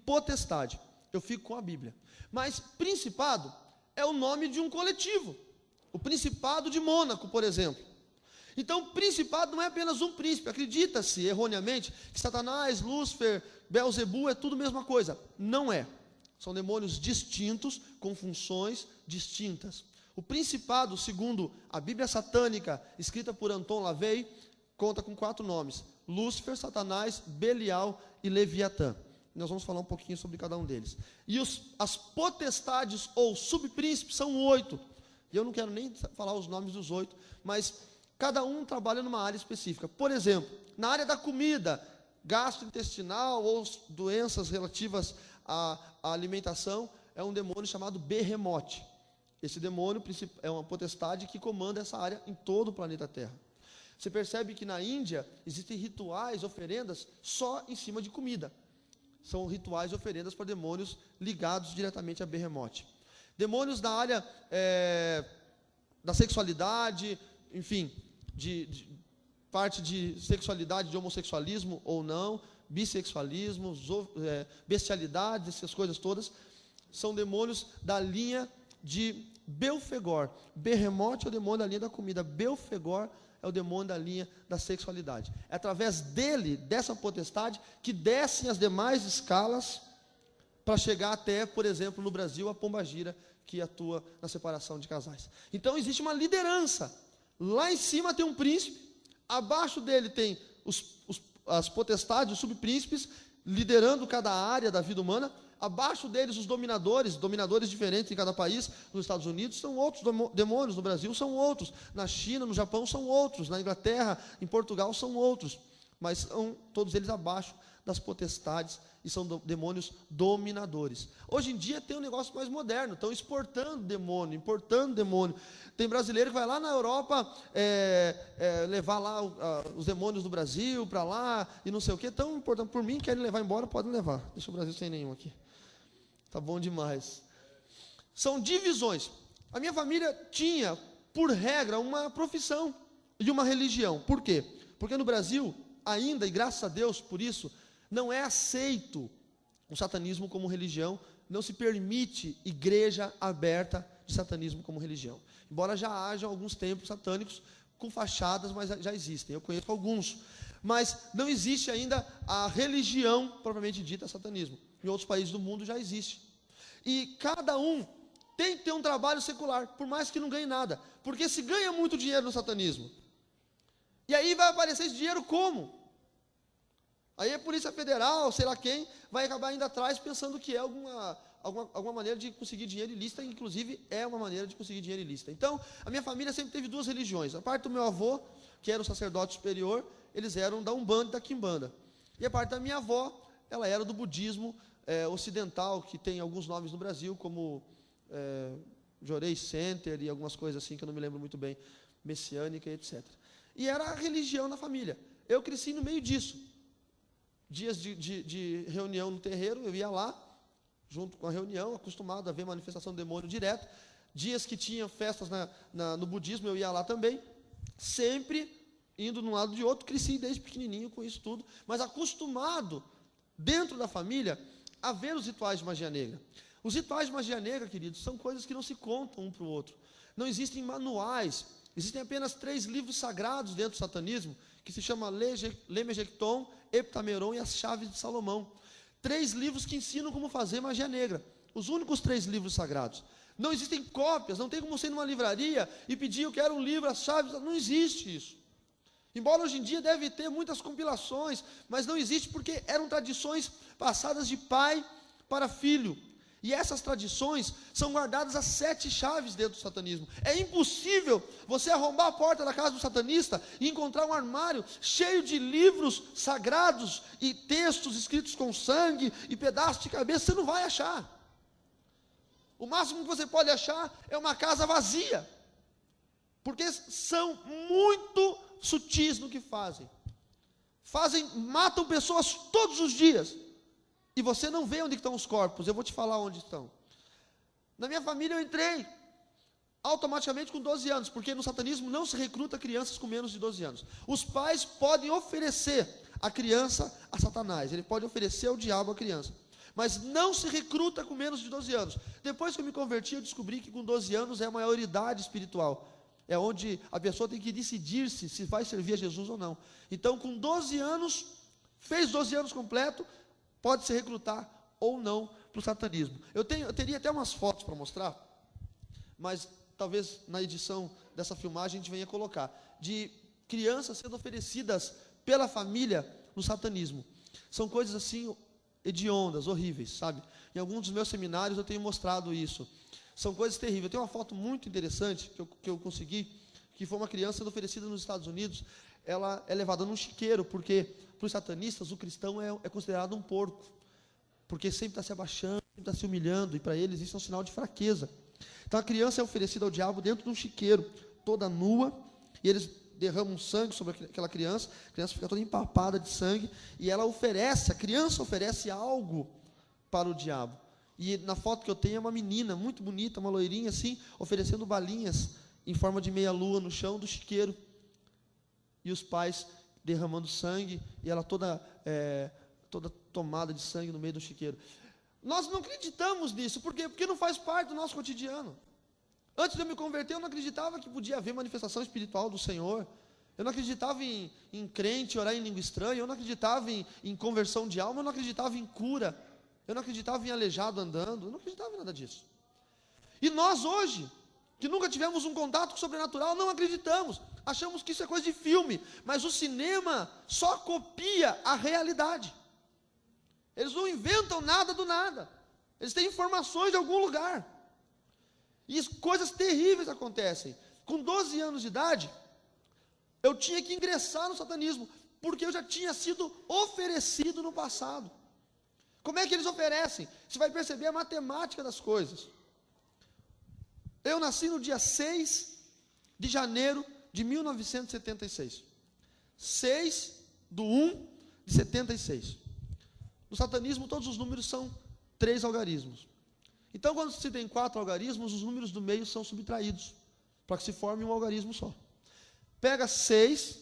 potestade. Eu fico com a Bíblia. Mas principado é o nome de um coletivo. O Principado de Mônaco, por exemplo. Então, principado não é apenas um príncipe. Acredita-se erroneamente que Satanás, Lúcifer, Beelzebu é tudo a mesma coisa. Não é. São demônios distintos, com funções distintas. O principado, segundo a Bíblia satânica, escrita por Anton LaVey, conta com 4 nomes: Lúcifer, Satanás, Belial e Leviatã. Nós vamos falar um pouquinho sobre cada um deles. E as potestades ou subpríncipes são 8. E eu não quero nem falar os nomes dos 8, mas cada um trabalha numa área específica. Por exemplo, na área da comida, gastrointestinal ou doenças relativas à alimentação, é um demônio chamado Behemoth. Esse demônio é uma potestade que comanda essa área em todo o planeta Terra. Você percebe que na Índia existem rituais, oferendas, só em cima de comida. São rituais e oferendas para demônios ligados diretamente a Behemoth. Demônios da área da sexualidade, enfim, de parte de sexualidade, de homossexualismo ou não, bissexualismo, bestialidade, essas coisas todas, são demônios da linha de Belfegor. Behemoth é o demônio da linha da comida, Belfegor é o demônio da linha da sexualidade. É através dele, dessa potestade, que descem as demais escalas para chegar até, por exemplo, no Brasil, a pombagira, que atua na separação de casais. Então existe uma liderança. Lá em cima tem um príncipe, abaixo dele tem as potestades, os subpríncipes, liderando cada área da vida humana. Abaixo deles os dominadores diferentes em cada país. Nos Estados Unidos são outros demônios, no Brasil são outros, na China, no Japão são outros, na Inglaterra, em Portugal são outros, mas são todos eles abaixo das potestades e são demônios dominadores. Hoje em dia tem um negócio mais moderno, estão importando demônio. Tem brasileiro que vai lá na Europa levar lá os demônios do Brasil para lá e não sei o que, tão importante. Por mim, querem levar embora, podem levar. Deixa o Brasil sem nenhum aqui. Tá bom demais. São divisões. A minha família tinha, por regra, uma profissão e uma religião. Por quê? Porque no Brasil, ainda, e graças a Deus por isso, não é aceito o satanismo como religião, não se permite igreja aberta de satanismo como religião. Embora já haja alguns templos satânicos com fachadas, mas já existem, eu conheço alguns. Mas não existe ainda a religião propriamente dita satanismo. Em outros países do mundo já existe. E cada um tem que ter um trabalho secular, por mais que não ganhe nada. Porque se ganha muito dinheiro no satanismo, e aí vai aparecer esse dinheiro como? Aí a Polícia Federal, sei lá quem, vai acabar indo atrás pensando que é alguma maneira de conseguir dinheiro ilícita, inclusive é uma maneira de conseguir dinheiro ilícita. Então, a minha família sempre teve 2 religiões. A parte do meu avô, que era o sacerdote superior, eles eram da Umbanda e da Quimbanda. E a parte da minha avó, ela era do budismo ocidental, que tem alguns nomes no Brasil, como Jorei Center e algumas coisas assim, que eu não me lembro muito bem, messiânica e etc. E era a religião na família. Eu cresci no meio disso. Dias de reunião no terreiro, eu ia lá, junto com a reunião, acostumado a ver manifestação do demônio direto. Dias que tinha festas no budismo, eu ia lá também, sempre indo de um lado de outro. Cresci desde pequenininho com isso tudo, mas acostumado, dentro da família, a ver os rituais de magia negra. Os rituais de magia negra, queridos, são coisas que não se contam um para o outro. Não existem manuais, existem apenas 3 livros sagrados dentro do satanismo, que se chama Lemegecton, Heptameron e as Chaves de Salomão. 3 livros que ensinam como fazer magia negra. Os únicos 3 livros sagrados. Não existem cópias, não tem como você ir numa livraria e pedir, eu quero um livro, as chaves, não existe isso. Embora hoje em dia deve ter muitas compilações, mas não existe porque eram tradições passadas de pai para filho. E essas tradições são guardadas as 7 chaves dentro do satanismo. É impossível você arrombar a porta da casa do satanista e encontrar um armário cheio de livros sagrados e textos escritos com sangue e pedaços de cabeça. Você não vai achar. O máximo que você pode achar é uma casa vazia. Porque são muito sutis no que fazem. Matam pessoas todos os dias. E você não vê onde estão os corpos. Eu vou te falar onde estão. Na minha família eu entrei automaticamente com 12 anos, porque no satanismo não se recruta crianças com menos de 12 anos. Os pais podem oferecer a criança a Satanás, ele pode oferecer ao diabo a criança. Mas não se recruta com menos de 12 anos. Depois que eu me converti, eu descobri que com 12 anos é a maioridade espiritual. É onde a pessoa tem que decidir-se se vai servir a Jesus ou não. Então, com 12 anos, fez 12 anos completo, pode se recrutar ou não para o satanismo. Eu teria até umas fotos para mostrar, mas talvez na edição dessa filmagem a gente venha colocar, de crianças sendo oferecidas pela família no satanismo. São coisas assim, hediondas, horríveis, sabe? Em alguns dos meus seminários eu tenho mostrado isso. São coisas terríveis. Eu tenho uma foto muito interessante que eu consegui, que foi uma criança sendo oferecida nos Estados Unidos. Ela é levada num chiqueiro, porque para os satanistas o cristão é considerado um porco, porque sempre está se abaixando, sempre está se humilhando, e para eles isso é um sinal de fraqueza. Então a criança é oferecida ao diabo dentro de um chiqueiro, toda nua, e eles derramam sangue sobre aquela criança, a criança fica toda empapada de sangue, e a criança oferece algo para o diabo. E na foto que eu tenho é uma menina muito bonita, uma loirinha assim, oferecendo balinhas em forma de meia-lua no chão do chiqueiro, e os pais derramando sangue, e ela toda tomada de sangue no meio do chiqueiro. Nós não acreditamos nisso, por quê? Porque não faz parte do nosso cotidiano. Antes de eu me converter, eu não acreditava que podia haver manifestação espiritual do Senhor. Eu não acreditava em crente orar em língua estranha, eu não acreditava em conversão de alma, eu não acreditava em cura, eu não acreditava em aleijado andando, eu não acreditava em nada disso. E nós hoje, que nunca tivemos um contato com o sobrenatural, não acreditamos, achamos que isso é coisa de filme, mas o cinema só copia a realidade. Eles não inventam nada do nada, eles têm informações de algum lugar, e coisas terríveis acontecem. Com 12 anos de idade, eu tinha que ingressar no satanismo, porque eu já tinha sido oferecido no passado. Como é que eles oferecem? Você vai perceber a matemática das coisas. Eu nasci no dia 6 de janeiro de 1976. 6/1/76. No satanismo, todos os números são 3 algarismos. Então, quando se tem 4 algarismos, os números do meio são subtraídos, para que se forme um algarismo só. Pega 6,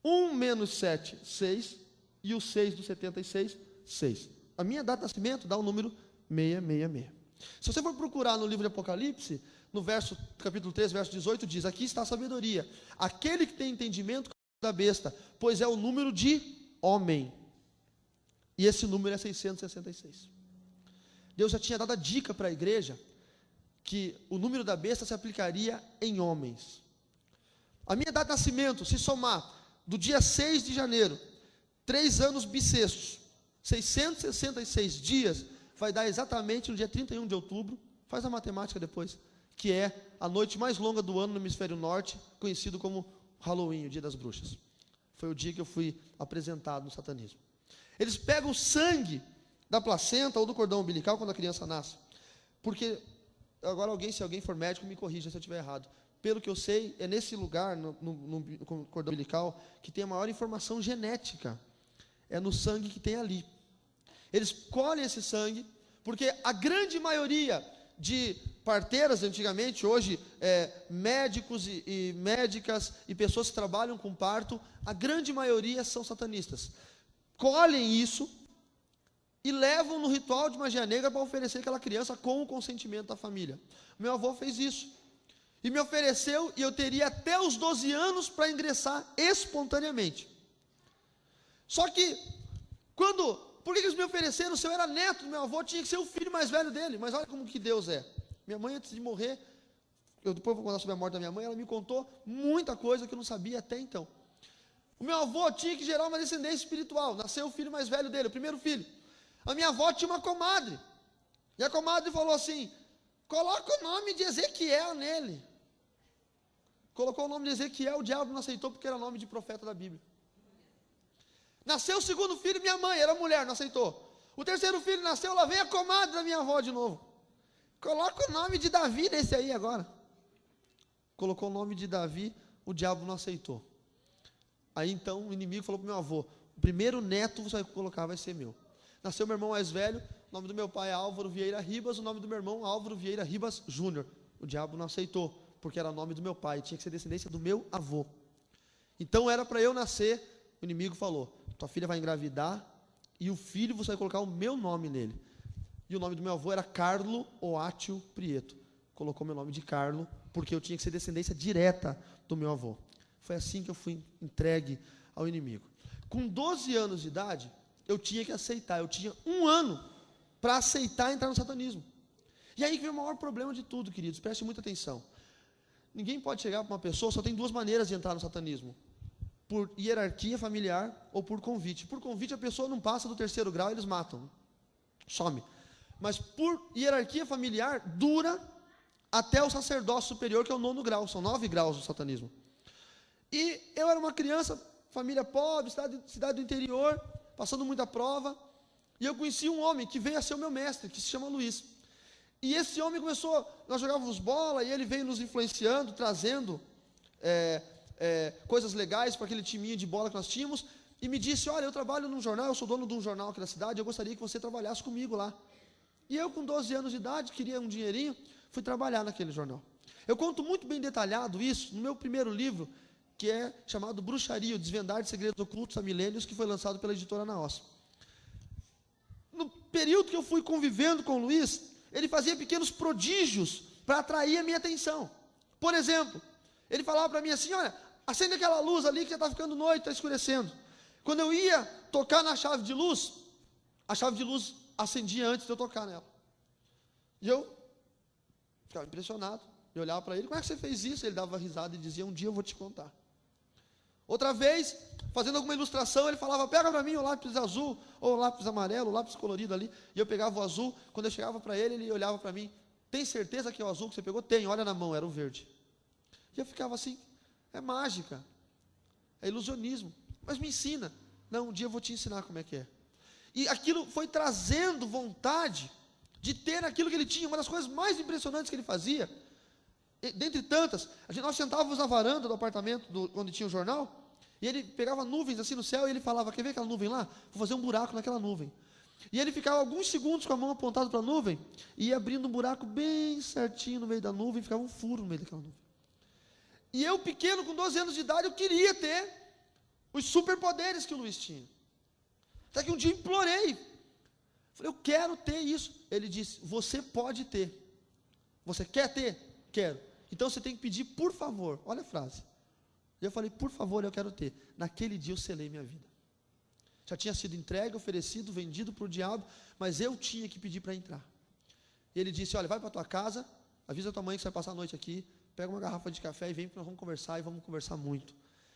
1 menos 7, 6, e o 6 do 76, 6. A minha data de nascimento dá o número 666. Se você for procurar no livro de Apocalipse, no capítulo 3, verso 18, diz: aqui está a sabedoria, aquele que tem entendimento da besta, pois é o número de homem. E esse número é 666. Deus já tinha dado a dica para a igreja que o número da besta se aplicaria em homens. A minha data de nascimento, se somar do dia 6 de janeiro, 3 anos bissextos, 666 dias, vai dar exatamente no dia 31 de outubro, faz a matemática depois, que é a noite mais longa do ano no hemisfério norte, conhecido como Halloween, o dia das bruxas. Foi o dia que eu fui apresentado no satanismo. Eles pegam o sangue da placenta ou do cordão umbilical quando a criança nasce, porque, agora se alguém for médico, me corrija se eu estiver errado, pelo que eu sei, é nesse lugar, no cordão umbilical, que tem a maior informação genética, é no sangue que tem ali. Eles colhem esse sangue, porque a grande maioria de parteiras antigamente, hoje médicos e médicas e pessoas que trabalham com parto, a grande maioria são satanistas. Colhem isso e levam no ritual de magia negra para oferecer aquela criança com o consentimento da família. Meu avô fez isso, e me ofereceu, e eu teria até os 12 anos para ingressar espontaneamente. Só que, por que eles me ofereceram? Se eu era neto do meu avô, tinha que ser o filho mais velho dele. Mas olha como que Deus é. Minha mãe, antes de morrer, eu depois vou contar sobre a morte da minha mãe, ela me contou muita coisa que eu não sabia até então. O meu avô tinha que gerar uma descendência espiritual, nasceu o filho mais velho dele, o primeiro filho. A minha avó tinha uma comadre, e a comadre falou assim: coloca o nome de Ezequiel nele. Colocou o nome de Ezequiel, o diabo não aceitou, porque era nome de profeta da Bíblia. Nasceu o segundo filho, minha mãe, era mulher, não aceitou. O terceiro filho nasceu, lá vem a comadre da minha avó de novo. Coloca o nome de Davi nesse aí agora. Colocou o nome de Davi, o diabo não aceitou. Aí então o inimigo falou para o meu avô: o primeiro neto você vai colocar vai ser meu. Nasceu meu irmão mais velho, o nome do meu pai é Álvaro Vieira Ribas, o nome do meu irmão Álvaro Vieira Ribas Júnior. O diabo não aceitou, porque era o nome do meu pai, tinha que ser descendência do meu avô. Então era para eu nascer, o inimigo falou: tua filha vai engravidar, e o filho você vai colocar o meu nome nele. E o nome do meu avô era Carlo Oátio Prieto. Colocou meu nome de Carlo, porque eu tinha que ser descendência direta do meu avô. Foi assim que eu fui entregue ao inimigo. Com 12 anos de idade, eu tinha que aceitar. Eu tinha 1 ano para aceitar entrar no satanismo. E aí que vem o maior problema de tudo, queridos. Preste muita atenção. Ninguém pode chegar para uma pessoa, só tem 2 maneiras de entrar no satanismo. Por hierarquia familiar ou por convite. Por convite, a pessoa não passa do 3º grau, eles matam. Some. Mas por hierarquia familiar, dura até o sacerdócio superior, que é o 9º grau. São 9 graus do satanismo. E eu era uma criança, família pobre, cidade do interior, passando muita prova. E eu conheci um homem que veio a ser o meu mestre, que se chama Luiz. E esse homem começou, nós jogávamos bola, e ele veio nos influenciando, trazendo coisas legais para aquele timinho de bola que nós tínhamos, e me disse, olha, eu trabalho num jornal, eu sou dono de um jornal aqui na cidade, eu gostaria que você trabalhasse comigo lá. E eu, com 12 anos de idade, queria um dinheirinho, fui trabalhar naquele jornal. Eu conto muito bem detalhado isso no meu primeiro livro, que é chamado Bruxaria, o Desvendar de Segredos Ocultos há Milênios, que foi lançado pela editora Naos. No período que eu fui convivendo com o Luiz, ele fazia pequenos prodígios para atrair a minha atenção. Por exemplo, ele falava para mim assim, olha, acende aquela luz ali que já está ficando noite, está escurecendo. Quando eu ia tocar na chave de luz, a chave de luz acendia antes de eu tocar nela. E eu ficava impressionado, eu olhava para ele, como é que você fez isso? Ele dava risada e dizia, um dia eu vou te contar. Outra vez, fazendo alguma ilustração, ele falava, pega para mim o lápis azul, ou o lápis amarelo, o lápis colorido ali, e eu pegava o azul. Quando eu chegava para ele, ele olhava para mim, tem certeza que é o azul que você pegou? Tem, olha na mão, era o verde. E eu ficava assim, é mágica, é ilusionismo, mas me ensina. Não, um dia eu vou te ensinar como é que é. E aquilo foi trazendo vontade de ter aquilo que ele tinha. Uma das coisas mais impressionantes que ele fazia, dentre tantas, nós sentávamos na varanda do apartamento, onde tinha o jornal, e ele pegava nuvens assim no céu, e ele falava, quer ver aquela nuvem lá? Vou fazer um buraco naquela nuvem. E ele ficava alguns segundos com a mão apontada para a nuvem, e ia abrindo um buraco bem certinho no meio da nuvem, ficava um furo no meio daquela nuvem. E eu, pequeno, com 12 anos de idade, eu queria ter os superpoderes que o Luiz tinha. Até que um dia implorei. Falei, eu quero ter isso. Ele disse, você pode ter. Você quer ter? Quero. Então você tem que pedir, por favor. Olha a frase. E eu falei, por favor, eu quero ter. Naquele dia eu selei minha vida. Já tinha sido entregue, oferecido, vendido para o diabo, mas eu tinha que pedir para entrar. E ele disse, olha, vai para a tua casa, avisa a tua mãe que você vai passar a noite aqui, pega uma garrafa de café e vem, porque nós vamos conversar, e vamos conversar muito.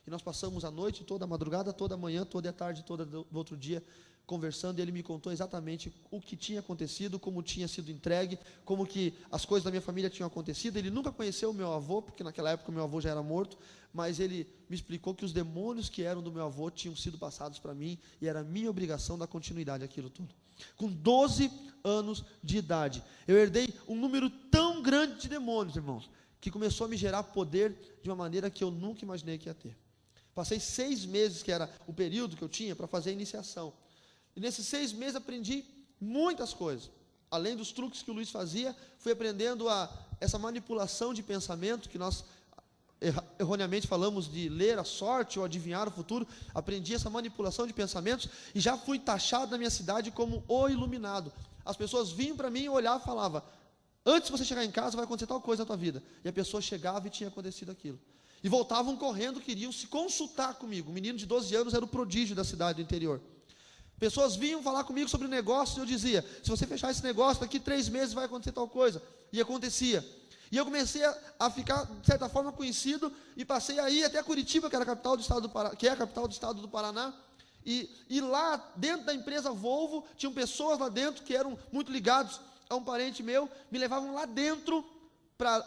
E nós passamos a noite toda, a madrugada toda, a manhã toda e a tarde toda do outro dia, conversando, e ele me contou exatamente o que tinha acontecido, como tinha sido entregue, como que as coisas da minha família tinham acontecido. Ele nunca conheceu o meu avô, porque naquela época o meu avô já era morto, mas ele me explicou que os demônios que eram do meu avô tinham sido passados para mim, e era minha obrigação dar continuidade àquilo tudo. Com 12 anos de idade, eu herdei um número tão grande de demônios, irmãos, que começou a me gerar poder de uma maneira que eu nunca imaginei que ia ter. Passei 6 meses, que era o período que eu tinha, para fazer a iniciação. E nesses 6 meses aprendi muitas coisas. Além dos truques que o Luiz fazia, fui aprendendo essa manipulação de pensamento, que nós erroneamente falamos de ler a sorte ou adivinhar o futuro. Aprendi essa manipulação de pensamentos e já fui taxado na minha cidade como o iluminado. As pessoas vinham para mim, olhavam e falavam, antes de você chegar em casa vai acontecer tal coisa na tua vida. E a pessoa chegava e tinha acontecido aquilo. E voltavam correndo, queriam se consultar comigo. O menino de 12 anos era o prodígio da cidade do interior. Pessoas vinham falar comigo sobre negócio, e eu dizia, se você fechar esse negócio, daqui 3 meses vai acontecer tal coisa. E acontecia. E eu comecei a ficar, de certa forma, conhecido, e passei a ir até Curitiba, que era a capital do estado que é a capital do estado do Paraná. E lá, dentro da empresa Volvo, tinham pessoas lá dentro que eram muito ligados a um parente meu, me levavam lá dentro para